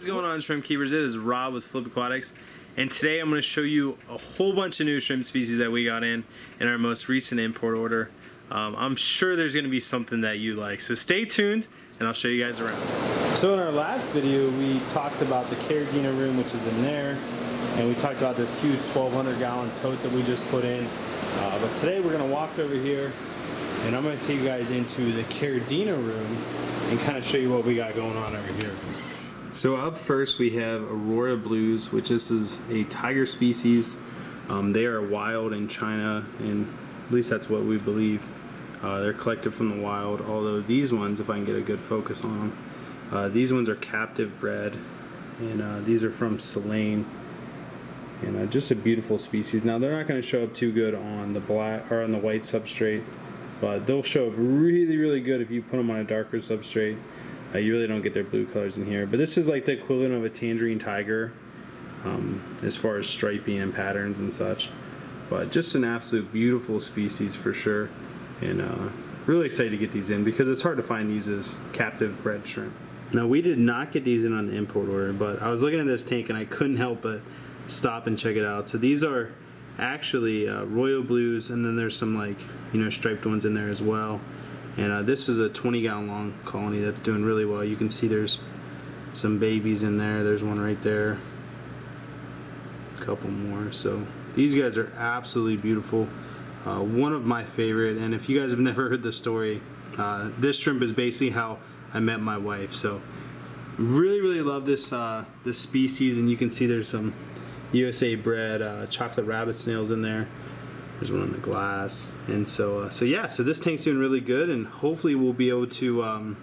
What's going on, shrimp keepers? It is Rob with Flip Aquatics, and today I'm going to show you a whole bunch of new shrimp species that we got in our most recent import order. I'm sure there's going to be something that you like, so stay tuned and I'll show you guys around. So in our last video we talked about the Carradina room, which is in there, and we talked about this huge 1,200 gallon tote that we just put in. But today we're going to walk over here and I'm going to take you guys into the Carradina room and kind of show you what we got going on over here. So up first we have Aurora Blues, which this is a tiger species. They are wild in China, and at least that's what we believe. They're collected from the wild, although these ones, if I can get a good focus on them, these ones are captive bred, and these are from Selene. And just a beautiful species. Now they're not going to show up too good on the black or on the white substrate, but they'll show up really good if you put them on a darker substrate. You really don't get their blue colors in here, but this is like the equivalent of a Tangerine Tiger as far as striping and patterns and such. But just an absolute beautiful species for sure, and really excited to get these in because it's hard to find these as captive bred shrimp. Now we did not get these in on the import order, but I was looking at this tank and I couldn't help but stop and check it out. So these are actually Royal Blues, and then there's some, like, you know, striped ones in there as well. And this is a 20 gallon long colony that's doing really well. You can see there's some babies in there. There's one right there. A couple more. So these guys are absolutely beautiful. One of my favorite. And if you guys have never heard the story, this shrimp is basically how I met my wife. So really love this this species. And you can see there's some USA bred chocolate rabbit snails in there. There's one on the glass, and so this tank's doing really good, and hopefully we'll be able to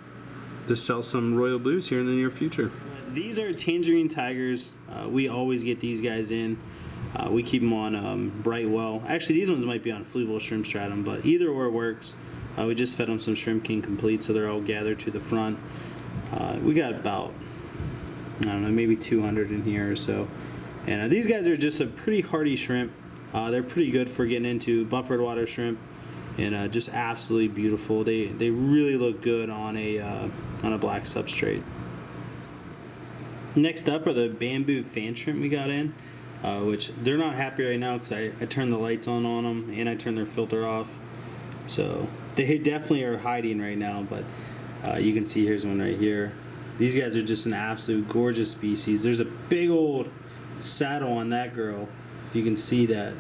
sell some Royal Blues here in the near future. These are Tangerine Tigers. We always get these guys in. We keep them on Brightwell. Actually, these ones might be on Fluval Shrimp Stratum, but either or works. We just fed them some Shrimp King Complete, so they're all gathered to the front. We got about, I don't know, maybe 200 in here or so. And these guys are just a pretty hardy shrimp. They're pretty good for getting into buffered water shrimp, and just absolutely beautiful. They really look good on a black substrate. Next up are the bamboo fan shrimp we got in, which they're not happy right now because I turned the lights on them and I turned their filter off. So they definitely are hiding right now, but you can see here's one right here. These guys are just an absolute gorgeous species. There's a big old saddle on that girl. You can see that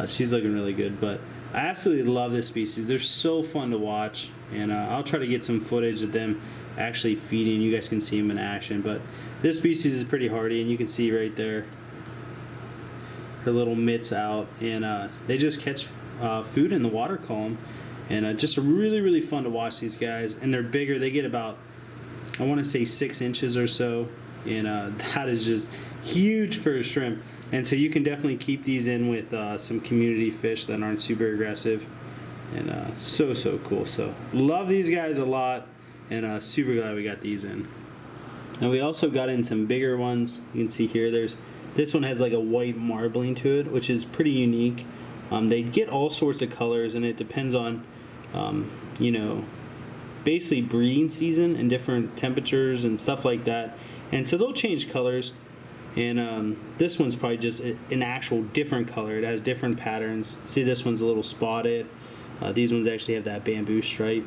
she's looking really good, but I absolutely love this species. They're so fun to watch, and I'll try to get some footage of them actually feeding. You guys can see them in action, but this species is pretty hardy, and you can see right there her little mitts out, and they just catch food in the water column, and just really fun to watch these guys. And they're bigger. They get about, I want to say, 6 inches or so, and that is just huge for a shrimp. And so you can definitely keep these in with some community fish that aren't super aggressive, and so cool. So love these guys a lot, and super glad we got these in. Now we also got in some bigger ones. You can see here, this one has like a white marbling to it, which is pretty unique. They get all sorts of colors, and it depends on you know, basically breeding season and different temperatures and stuff like that. And so they'll change colors. And this one's probably just an actual different color. It has different patterns. See, this one's a little spotted. These ones actually have that bamboo stripe.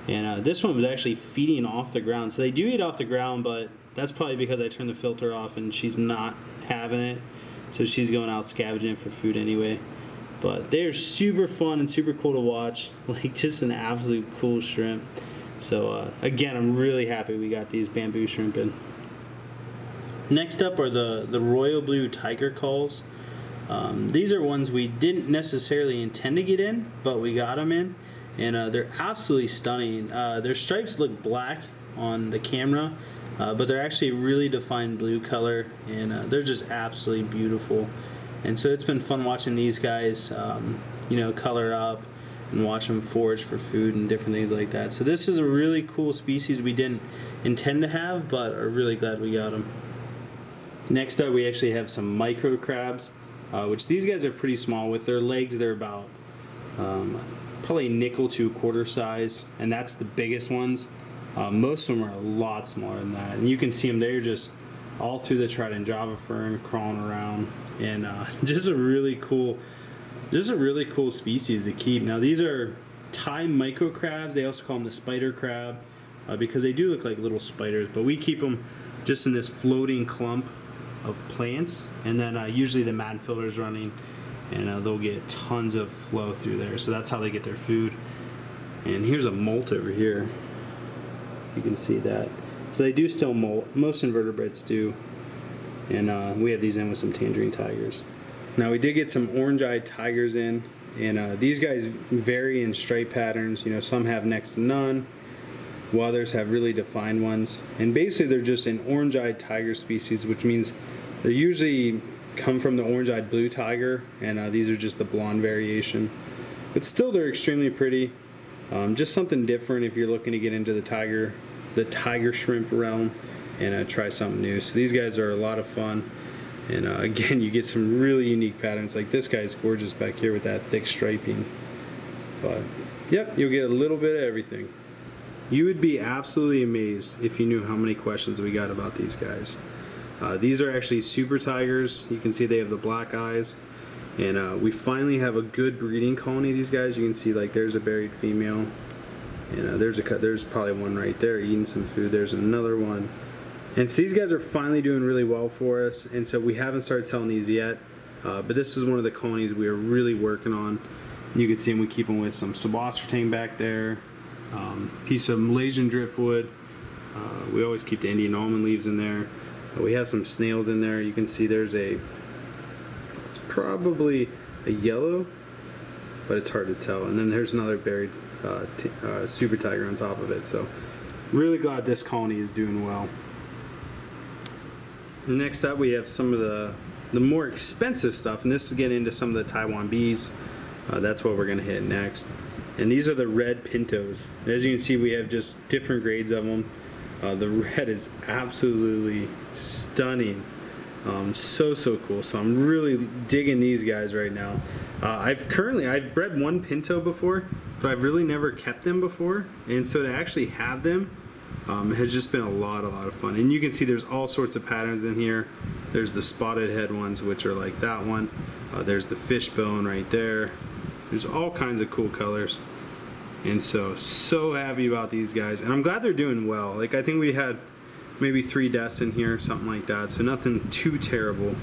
And this one was actually feeding off the ground. So they do eat off the ground, but that's probably because I turned the filter off and she's not having it. So she's going out scavenging for food anyway. But they're super fun and super cool to watch. Like, just an absolute cool shrimp. So again, I'm really happy we got these bamboo shrimp in. Next up are the Royal Blue Tiger Calls. These are ones we didn't necessarily intend to get in, but we got them in, and they're absolutely stunning. Their stripes look black on the camera, but they're actually a really defined blue color, and they're just absolutely beautiful. And so it's been fun watching these guys, you know, color up and watch them forage for food and different things like that. So this is a really cool species we didn't intend to have, but are really glad we got them. Next up, we actually have some micro crabs, which these guys are pretty small. With their legs, they're about probably nickel to a quarter size, and that's the biggest ones. Most of them are a lot smaller than that, and you can see them. They're just all through the trident Java fern, crawling around, and just a really cool species to keep. Now these are Thai micro crabs. They also call them the spider crab because they do look like little spiders, but we keep them just in this floating clump of plants, and then usually the mat filter's running, and they'll get tons of flow through there, so that's how they get their food. And here's a molt over here, you can see that. So they do still molt, most invertebrates do, and we have these in with some Tangerine Tigers. Now we did get some orange-eyed tigers in, and these guys vary in stripe patterns. You know, some have next to none, while others have really defined ones. And basically they're just an orange-eyed tiger species, which means they usually come from the orange-eyed blue tiger, and these are just the blonde variation. But still, they're extremely pretty. Just something different if you're looking to get into the tiger shrimp realm and try something new. So these guys are a lot of fun. And again, you get some really unique patterns. Like this guy's gorgeous back here with that thick striping. But yep, you'll get a little bit of everything. You would be absolutely amazed if you knew how many questions we got about these guys. These are actually super tigers. You can see they have the black eyes. And we finally have a good breeding colony of these guys. You can see like there's a buried female. And there's probably one right there eating some food. There's another one. And so these guys are finally doing really well for us, and so we haven't started selling these yet, but this is one of the colonies we are really working on. You can see them, we keep them with some subostertane back there, piece of Malaysian driftwood. We always keep the Indian almond leaves in there. We have some snails in there. You can see there's it's probably a yellow, but it's hard to tell. And then there's another buried super tiger on top of it. So really glad this colony is doing well. Next up, we have some of the more expensive stuff, and this is getting into some of the Taiwan bees. That's what we're going to hit next. And these are the red Pintos. As you can see, we have just different grades of them. The red is absolutely stunning. So cool. So I'm really digging these guys right now. I've bred one Pinto before, but I've really never kept them before, and so to actually have them has just been a lot of fun. And you can see there's all sorts of patterns in here. There's the spotted head ones, which are like that one. There's the fishbone right there. There's all kinds of cool colors. And so happy about these guys. And I'm glad they're doing well. Like, I think we had maybe 3 deaths in here, something like that. So nothing too terrible.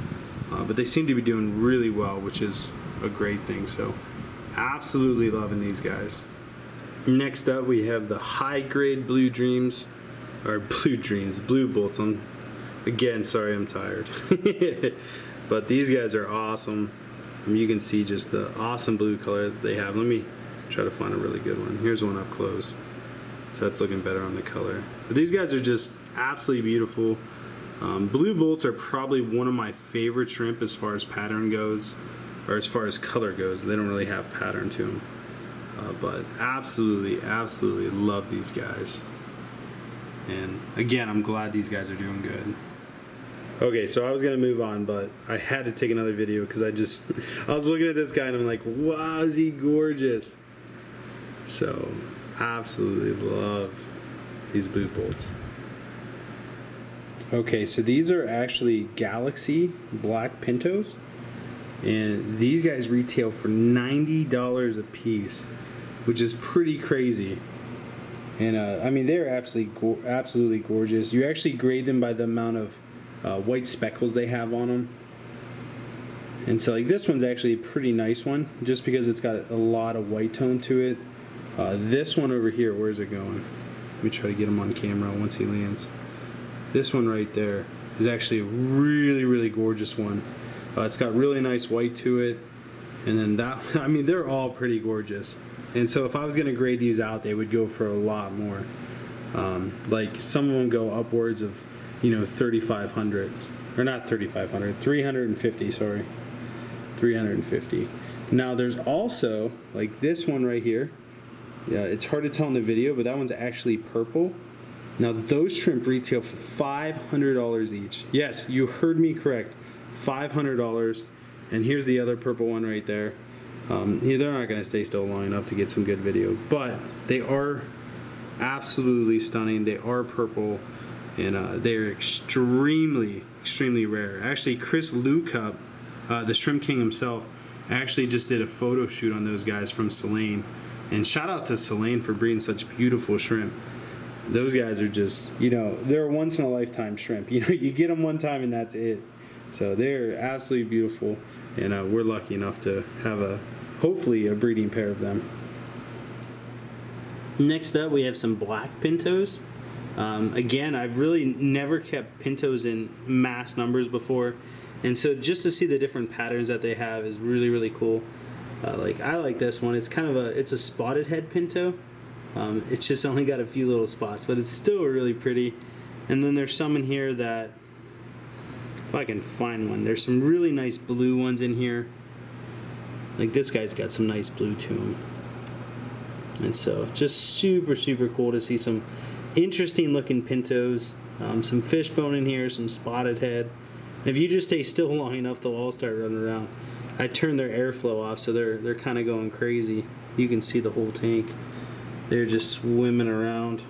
But they seem to be doing really well, which is a great thing. So absolutely loving these guys. Next up, we have the high-grade blue bolts. Again, sorry, I'm tired. But these guys are awesome. You can see just the awesome blue color that they have. Let me try to find a really good one. Here's one up close. So that's looking better on the color. But these guys are just absolutely beautiful. Blue bolts are probably one of my favorite shrimp as far as pattern goes, or as far as color goes. They don't really have pattern to them. But absolutely love these guys. And again, I'm glad these guys are doing good. Okay, so I was gonna move on, but I had to take another video because I was looking at this guy and I'm like, wow, is he gorgeous? So absolutely love these blue bolts. Okay, so these are actually Galaxy black Pintos, and these guys retail for $90 a piece, which is pretty crazy. And I mean, they're absolutely gorgeous. You actually grade them by the amount of white speckles they have on them. And so like this one's actually a pretty nice one, just because it's got a lot of white tone to it. This one over here, where's it going? Let me try to get him on camera once he lands. This one right there is actually a really gorgeous one. It's got really nice white to it. And then that, I mean, they're all pretty gorgeous. And so if I was going to grade these out, they would go for a lot more. Like some of them go upwards of, you know, 3,500, or not 3,500, 350, sorry, 350. Now there's also like this one right here. Yeah, it's hard to tell in the video, but that one's actually purple. Now those shrimp retail for $500 each. Yes, you heard me correct, $500. And here's the other purple one right there. They're not going to stay still long enough to get some good video, but they are absolutely stunning. They are purple, and they're extremely rare. Actually, Chris Lucup, the Shrimp King himself, actually just did a photo shoot on those guys from Selene. And shout out to Selene for breeding such beautiful shrimp. Those guys are just, you know, they're a once in a lifetime shrimp. You know, you get them one time and that's it. So they're absolutely beautiful, and we're lucky enough to have hopefully a breeding pair of them. Next up, we have some black Pintos. Again, I've really never kept Pintos in mass numbers before, and so just to see the different patterns that they have is really cool. Like, I like this one. It's kind of it's a spotted head Pinto. It's just only got a few little spots, but it's still really pretty. And then there's some in here that, if I can find one, there's some really nice blue ones in here. Like, this guy's got some nice blue to him. And so just super cool to see some interesting looking Pintos. Some fishbone in here, some spotted head. If you just stay still long enough, they'll all start running around. I turned their airflow off, so they're kind of going crazy. You can see the whole tank. They're just swimming around.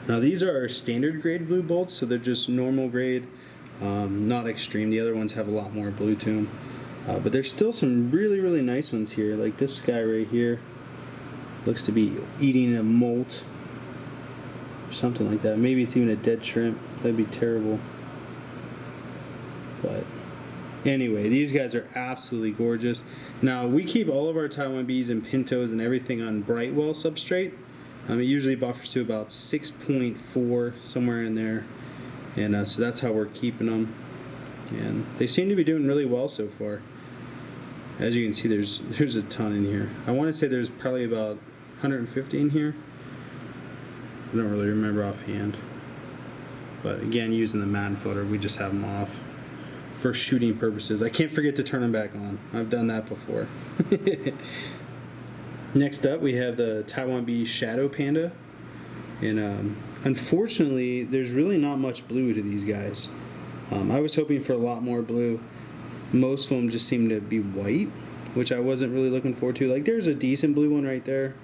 Now, these are our standard grade blue bolts, so they're just normal grade, not extreme. The other ones have a lot more blue to them. But there's still some really nice ones here. Like this guy right here looks to be eating a molt or something like that. Maybe it's even a dead shrimp. That'd be terrible. But anyway, these guys are absolutely gorgeous. Now, we keep all of our Taiwan bees and Pintos and everything on Brightwell substrate. It usually buffers to about 6.4, somewhere in there. And so that's how we're keeping them. And they seem to be doing really well so far. As you can see, there's a ton in here. I want to say there's probably about 150 in here. I don't really remember offhand. But again, using the mat filter, we just have them off for shooting purposes. I can't forget to turn them back on. I've done that before. Next up, we have the Taiwan Bee Shadow Panda. And unfortunately, there's really not much blue to these guys. I was hoping for a lot more blue. Most of them just seem to be white, which I wasn't really looking forward to. Like, there's a decent blue one right there,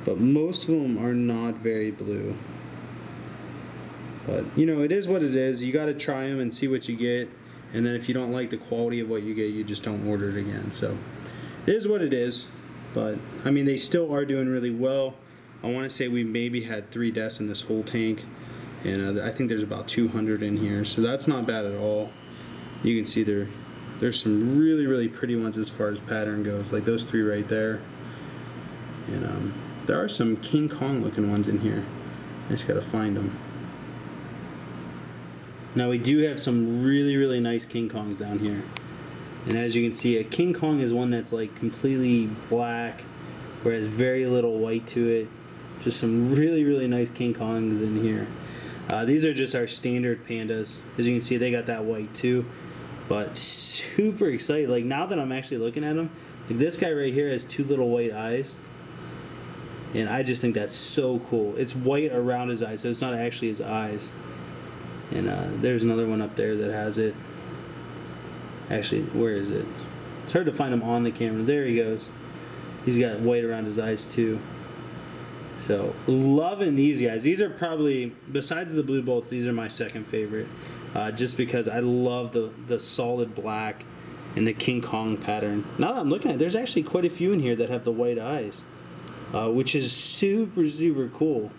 but most of them are not very blue. But, you know, it is what it is. You got to try them and see what you get, and then if you don't like the quality of what you get, you just don't order it again. So it is what it is. But I mean, they still are doing really well. I want to say we maybe had 3 deaths in this whole tank, and I think there's about 200 in here, so that's not bad at all. You can see there's some really pretty ones as far as pattern goes, like those 3 right there. And there are some King Kong looking ones in here. I just gotta find them. Now, we do have some really nice King Kongs down here. And as you can see, a King Kong is one that's like completely black, where it has very little white to it. Just some really nice King Kongs in here. These are just our standard Pandas. As you can see, they got that white too. But super excited. Like, now that I'm actually looking at them, like this guy right here has 2 little white eyes. And I just think that's so cool. It's white around his eyes, so it's not actually his eyes. And there's another one up there that has it. Actually, where is it? It's hard to find him on the camera. There he goes. He's got white around his eyes too. So, loving these guys. These are probably, besides the blue bolts, these are my second favorite. Just because I love the solid black and the King Kong pattern. Now that I'm looking at it, there's actually quite a few in here that have the white eyes, which is super cool.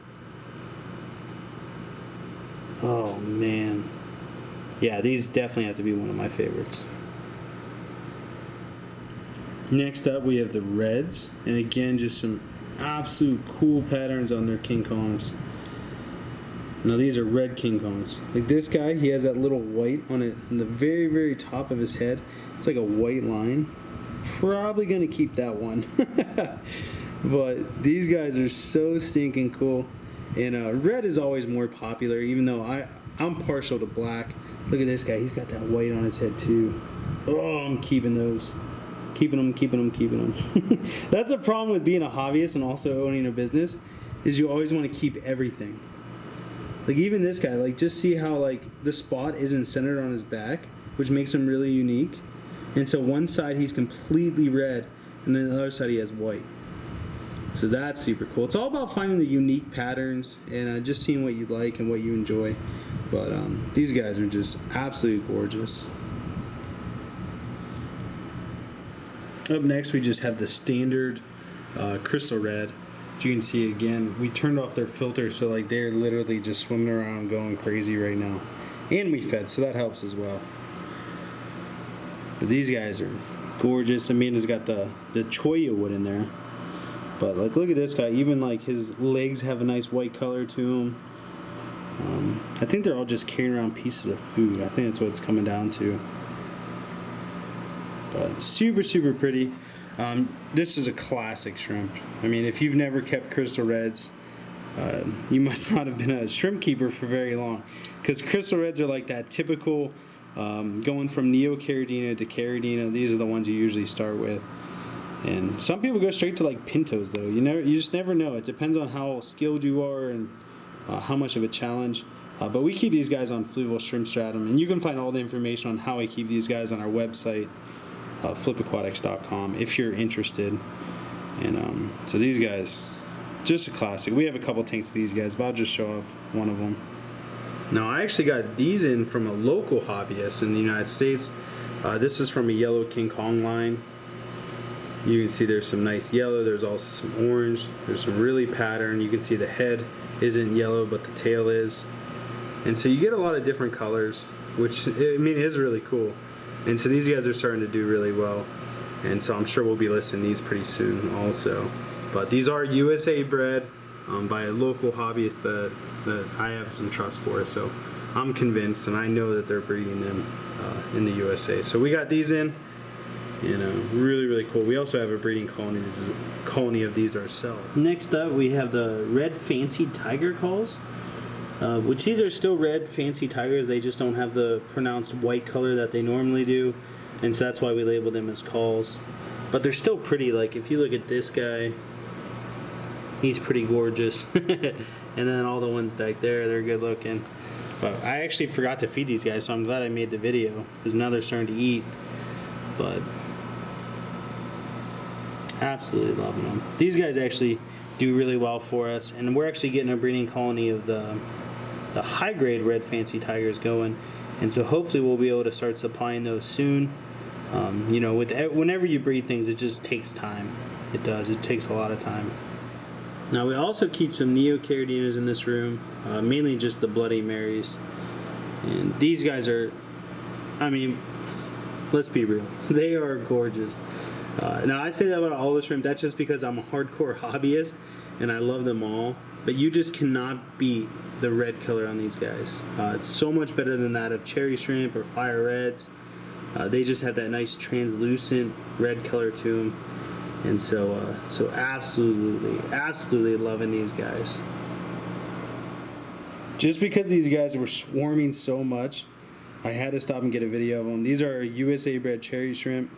Oh man. Yeah, these definitely have to be one of my favorites. Next up, we have the Reds, and again, just some absolute cool patterns on their King Kongs. Now, these are red King Kongs. Like this guy, he has that little white on it on the very top of his head. It's like a white line. Probably gonna keep that one. But these guys are so stinking cool. And red is always more popular, even though I'm partial to black. Look at this guy, he's got that white on his head too. Oh, I'm keeping those. Keeping them. That's a problem with being a hobbyist and also owning a business, is you always want to keep everything. Like even this guy, like just see how like the spot isn't centered on his back, which makes him really unique. And so one side he's completely red, and then the other side he has white. So that's super cool. It's all about finding the unique patterns and just seeing what you like and what you enjoy. But these guys are just absolutely gorgeous. Up next, we just have the standard crystal red. As you can see, again, we turned off their filter, so like they're literally just swimming around going crazy right now. And we fed, so that helps as well. But these guys are gorgeous. Amanda's got the choya wood in there. But like, look at this guy. Even like his legs have a nice white color to them. I think they're all just carrying around pieces of food. I think that's what it's coming down to. But super, super pretty. This is a classic shrimp. I mean, if you've never kept crystal reds, you must not have been a shrimp keeper for very long. Because crystal reds are like that typical going from neocaridina to caridina. These are the ones you usually start with. And some people go straight to like pintos though. You just never know. It depends on how skilled you are and how much of a challenge. But we keep these guys on fluvial shrimp stratum, and you can find all the information on how I keep these guys on our website, flipaquatics.com, if you're interested. And so these guys, just a classic. We have a couple tanks of these guys, but I'll just show off one of them. Now I actually got these in from a local hobbyist in the United States. This is from a yellow King Kong line. You can see there's some nice yellow, there's also some orange, there's some really pattern. You can see the head isn't yellow, but the tail is. And so you get a lot of different colors, which, I mean, is really cool. And so these guys are starting to do really well. And so I'm sure we'll be listing these pretty soon also. But these are USA bred by a local hobbyist that I have some trust for. So I'm convinced, and I know that they're breeding them in the USA. So we got these in. Really, really cool. We also have a breeding colony of these ourselves. Next up, we have the red fancy tiger calls, which these are still red fancy tigers. They just don't have the pronounced white color that they normally do, and so that's why we label them as calls. But they're still pretty. Like if you look at this guy, he's pretty gorgeous, and then all the ones back there, they're good looking. But I actually forgot to feed these guys, so I'm glad I made the video because now they're starting to eat. But absolutely loving them. These guys actually do really well for us, and we're actually getting a breeding colony of the high grade red fancy tigers going, and so hopefully we'll be able to start supplying those soon. Whenever you breed things, it just takes time. It does. It takes a lot of time. Now we also keep some neocaridinas in this room, mainly just the Bloody Marys, and these guys are, I mean, let's be real, they are gorgeous. Now I say that about all the shrimp, that's just because I'm a hardcore hobbyist and I love them all, but you just cannot beat the red color on these guys. It's so much better than that of cherry shrimp or fire reds. They just have that nice translucent red color to them, and so absolutely loving these guys. Just because these guys were swarming so much, I had to stop and get a video of them. These are USA bred cherry shrimp.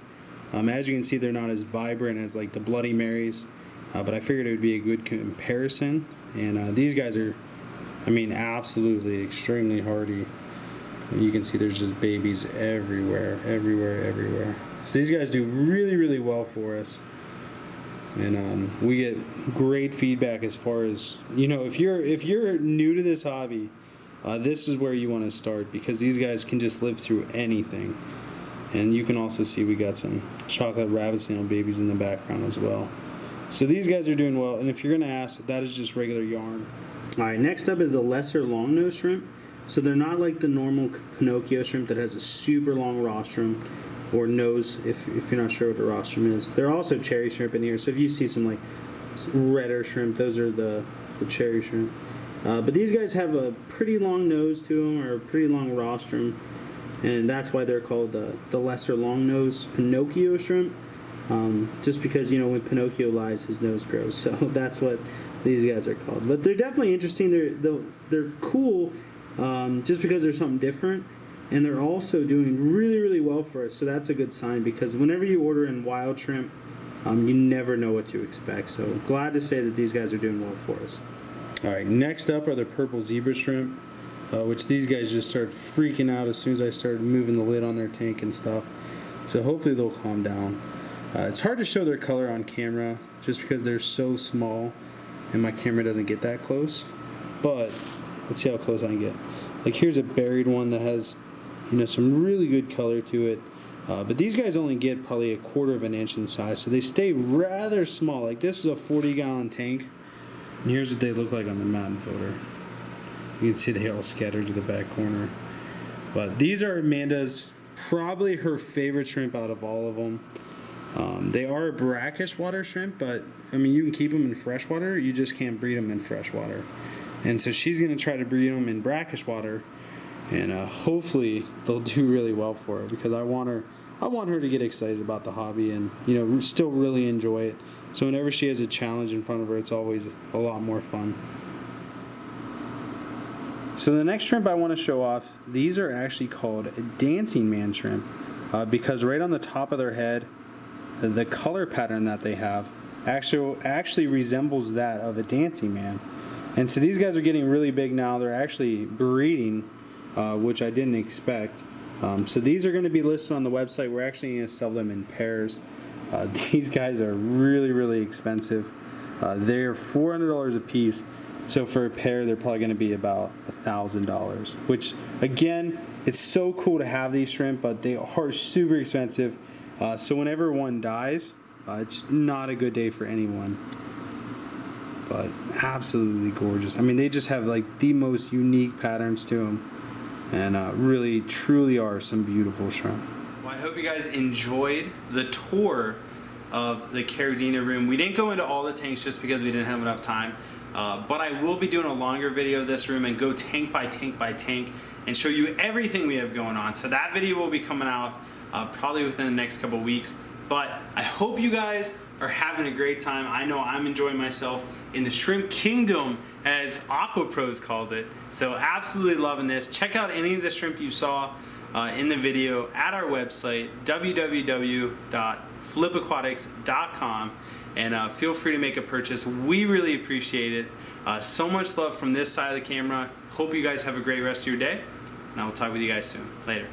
As you can see, they're not as vibrant as like the Bloody Marys, but I figured it would be a good comparison. And these guys are, I mean, absolutely extremely hardy. You can see there's just babies everywhere. So these guys do really, really well for us. And we get great feedback as far as, if you're new to this hobby, this is where you want to start, because these guys can just live through anything. And you can also see we got some chocolate rabbit snail babies in the background as well. So these guys are doing well, and if you're going to ask, that is just regular yarn. Alright, next up is the lesser longnose shrimp. So they're not like the normal Pinocchio shrimp that has a super long rostrum, or nose, if you're not sure what the rostrum is. They're also cherry shrimp in here, so if you see some like redder shrimp, those are the cherry shrimp. But these guys have a pretty long nose to them, or a pretty long rostrum, and that's why they're called the lesser longnose Pinocchio shrimp. Just because, when Pinocchio lies, his nose grows, so that's what these guys are called. But they're definitely interesting. They're cool, just because they're something different, and they're also doing really, really well for us. So that's a good sign, because whenever you order in wild shrimp, you never know what to expect. So glad to say that these guys are doing well for us. All right, next up are the purple zebra shrimp, which these guys just started freaking out as soon as I started moving the lid on their tank and stuff. So hopefully they'll calm down. It's hard to show their color on camera just because they're so small and my camera doesn't get that close. But let's see how close I can get. Like here's a buried one that has, you know, some really good color to it. But these guys only get probably 1/4 of an inch in size, so they stay rather small. Like this is a 40-gallon tank, and here's what they look like on the mountain photo. You can see they all scattered to the back corner. But these are Amanda's, probably her favorite shrimp out of all of them. They are a brackish water shrimp, but I mean you can keep them in freshwater, you just can't breed them in freshwater. And so she's going to try to breed them in brackish water, and hopefully they'll do really well for her, because I want her to get excited about the hobby and, you know, still really enjoy it. So whenever she has a challenge in front of her, it's always a lot more fun. So the next shrimp I want to show off, these are actually called a dancing man shrimp, because right on the top of their head, the color pattern that they have actually resembles that of a dancing man. And so these guys are getting really big now. They're actually breeding, which I didn't expect. So these are going to be listed on the website. We're actually going to sell them in pairs. These guys are really, really expensive. They're $400 a piece. So for a pair, they're probably going to be about $1,000. Which, again, it's so cool to have these shrimp, but they are super expensive. So whenever one dies, it's not a good day for anyone. But absolutely gorgeous. I mean, they just have like the most unique patterns to them, and really truly are some beautiful shrimp. Well, I hope you guys enjoyed the tour of the Carradina room. We didn't go into all the tanks just because we didn't have enough time, but I will be doing a longer video of this room and go tank by tank by tank and show you everything we have going on. So that video will be coming out probably within the next couple weeks. But I hope you guys are having a great time. I know I'm enjoying myself in the shrimp kingdom, as Aqua Pros calls it. So absolutely loving this. Check out any of the shrimp you saw in the video at our website, www.flipaquatics.com, and feel free to make a purchase. We really appreciate it. So much love from this side of the camera. Hope you guys have a great rest of your day, and I will talk with you guys soon. Later.